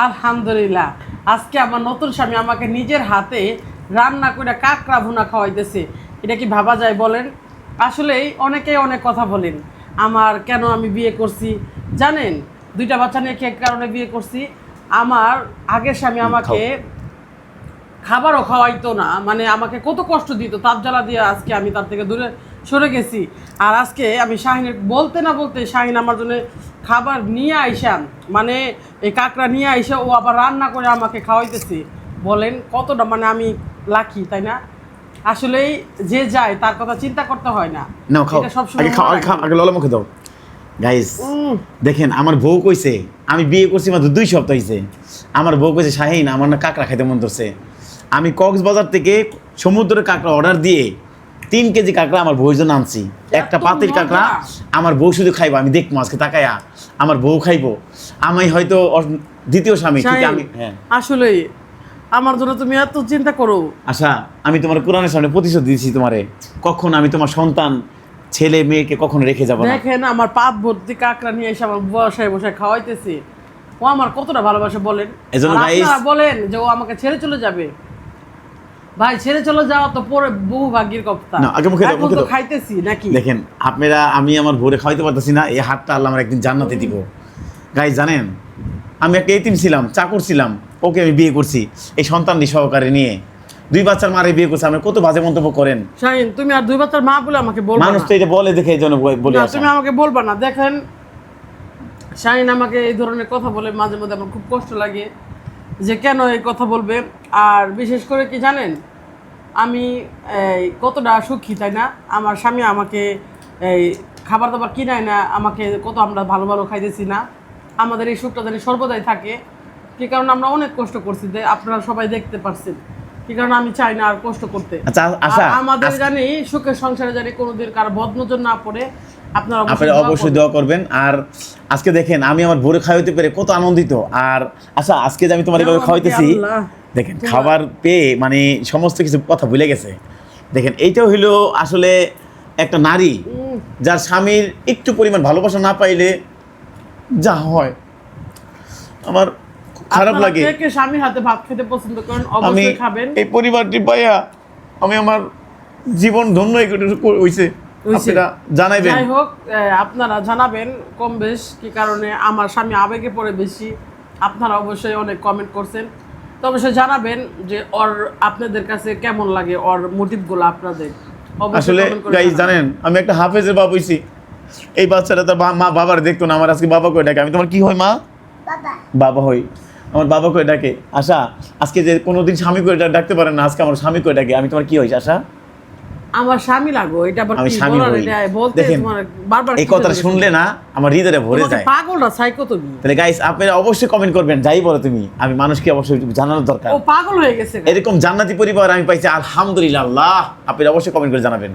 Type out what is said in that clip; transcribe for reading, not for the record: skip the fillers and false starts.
আলহামদুলিল্লাহ, আজকে আমার নতুন স্বামী আমাকে নিজের হাতে রান্না করে কাঁকড়া ভুনা খাওয়াইতেছে। এটা কি ভাবা যায় বলেন? আসলেই অনেকেই অনেক কথা বলেন আমার কেন আমি বিয়ে করছি জানেন, দুইটা বাচ্চা নিয়ে কি কারণে বিয়ে করছি। আমার আগের স্বামী আমাকে খাবারও খাওয়াইতো না, মানে আমাকে কত কষ্ট দিত, তাপ জ্বালা দিয়ে আজকে আমি তার থেকে দূরে সরে গেছি। আর আজকে আমি শাহিনের বলতে না বলতে শাহিন আমার জন্য খাবার নিয়ে আইসাম, মানে এই কাঁকড়া নিয়ে আইসা ও আবার রান্না করে আমাকে খাওয়াইতেছে। বলেন কতটা মানে আমি লাকি, তাই না? আসলেই যে যায় তার কথা চিন্তা করতে হয় না। নাও খাও, আগে খাও, আগে ললা মুখে দাও। গাইস দেখেন, আমার বউ কইছে, আমি বিয়ে করছি মাত্র 2 সপ্তাহ হয়েছে, আমার বউ কইছে শাহিন আমার না কাঁকড়া খাইতে মন ধরছে। আমি কক্সবাজার থেকে সমুদ্রের কাঁকড়া অর্ডার দিয়ে 3 কেজি কাঁকড়া আমার বউয়ের জন্য আনছি। একটা পাতির কাঁকড়া আমার বউ শুধু খাইবো, আমি দেখবো আজকে তাকায়া আমার বউ খাইবো, আমি হয়তো দ্বিতীয় স্বামী ঠিক। আমি হ্যাঁ আসলেই আমার জন্য তুমি এত চিন্তা করো। আচ্ছা, আমি তোমার কোরআনের সামনে প্রতিশোধ দিয়েছি তোমারে, কখন আমি তোমার সন্তান ছেলে মেয়েকে কখনো রেখে যাবো না। দেখেন আমার পাত ভর্তি কাঁকড়া নিয়ে এসে আমার বসায় বসায় খাওয়াইতেছে। ও আমার কতটা ভালোবাসে বলেন। এজন্য আপনারা বলেন যে ও আমাকে ছেড়ে চলে যাবে, ভাই ছেড়ে চলে যাওয়া তো পরে বহু ভাগ্যের কথা। না, আগে মুখে দাও, এখন মুখে তো দাও। খাইতেছি নাকি। দেখেন আপনারা, আমি আমার ভোরে খাওয়াইতে পারতেছি না, এই হাতটা আল্লাহ আমার একদিন জান্নাতে দিব। গাইস জানেন, আমি একটা এতিম ছিলাম, চাকর ছিলাম, ওকে আমি বিয়ে করছি এই সন্তানটি সহকারে নিয়ে। 2 বাচ্চার মারে বিয়ে করছে, আপনি কত বাজে মন্তব্য করেন। শাহিন তুমি আর 2 বাচ্চার মা বলে আমাকে বলবা মানুষ না। তো এটা বলে দেখে এই জন্য বলে না, আসা। তুমি আমাকে বলবা না। দেখেন শাহিন আমাকে এই ধরনের কথা বলে মাঝে মধ্যে আমার খুব কষ্ট লাগে যে কেন এই কথা বলবে। আর বিশেষ করে কি জানেন, আমি কতটা সুখী, তাই না? আমার স্বামী আমাকে এই খাবার দাবার কিনায় না, আমাকে কত আমরা ভালো ভালো খাইতেছি না। আমাদের এই সুখটা জানি সর্বদাই থাকে। কি কারণ আমরা অনেক কষ্ট করছি, আপনারা সবাই দেখতে পাচ্ছেন। কি কারণ আমি চাই না আর কষ্ট করতে। আচ্ছা, আমাদের জানি সুখের সংসারে জানি কোনোদিন কারো বদনজর না পড়ে। আপনারা অবশ্যই দোয়া করবেন। আর আজকে দেখেন আমি আমার ভোরে খাওয়াইতে পেরে কত আনন্দিত। আর আচ্ছা, আজকে যে আমি তোমার এভাবে খাওয়াইতেছি, দেখেন খাবার পেয়ে মানে সমস্ত কিছু কথা ভুলে গেছে। দেখেন এইটাও হইলো আসলে একটা নারী যার স্বামীর একটু পরিমাণ ভালোবাসা না পাইলে যা হয়, আমার খারাপ লাগে। কে স্বামীর হাতে ভাত খেতে পছন্দ করেন আমি অবশ্যই খাবেন। এই পরিবারটি পাইয়া আমি আমার জীবন ধন্য হইছে। আপনারা জানাইবেন। যাই হোক, আপনারা জানাবেন কম বেশ কি কারণে আমার স্বামী আবেগে পড়ে বেশি। আপনারা অবশ্যই অনেক কমেন্ট করছেন, তো অবশ্যই জানাবেন যে ওর আপনাদের কাছে কেমন লাগে, ওর মোটিভগুলো আপনাদের আসলে গাইস জানেন, আমি একটা হাফেজের বাবা হইছি। এই বাচ্চাটা তার মা বাবার দেখতো না, আমার আজকে বাবা কই ডাকে। আমি তোমার কি হয় মা? বাবা হই। আমার বাবা কই ডাকে। আশা আজকে যে কোনোদিন স্বামী কই ডাকতে পারে না, আজকে আমার স্বামী কই ডাকে। আমি তোমার কি হইছি আশা? আমার স্বামী লাগো, এটা আবার আমি কি স্বামী বলার? হই। এটা বলতে দেখেন, তোমার বারবার এই কথাটা শুনলে না আমার হৃদয়ে ভরে যায়। পাগল না সাইকো তুমি। তাহলে গাইস আপনারা অবশ্যই কমেন্ট করবেন, যাই বলো তুমি। আমি মানুষকে অবশ্যই জানানোর দরকার। ও পাগল হয়ে গেছে। এরকম জান্নাতি পরিবার আমি পাইছি, আলহামদুলিল্লাহ। আপনারা অবশ্যই কমেন্ট করে জানাবেন।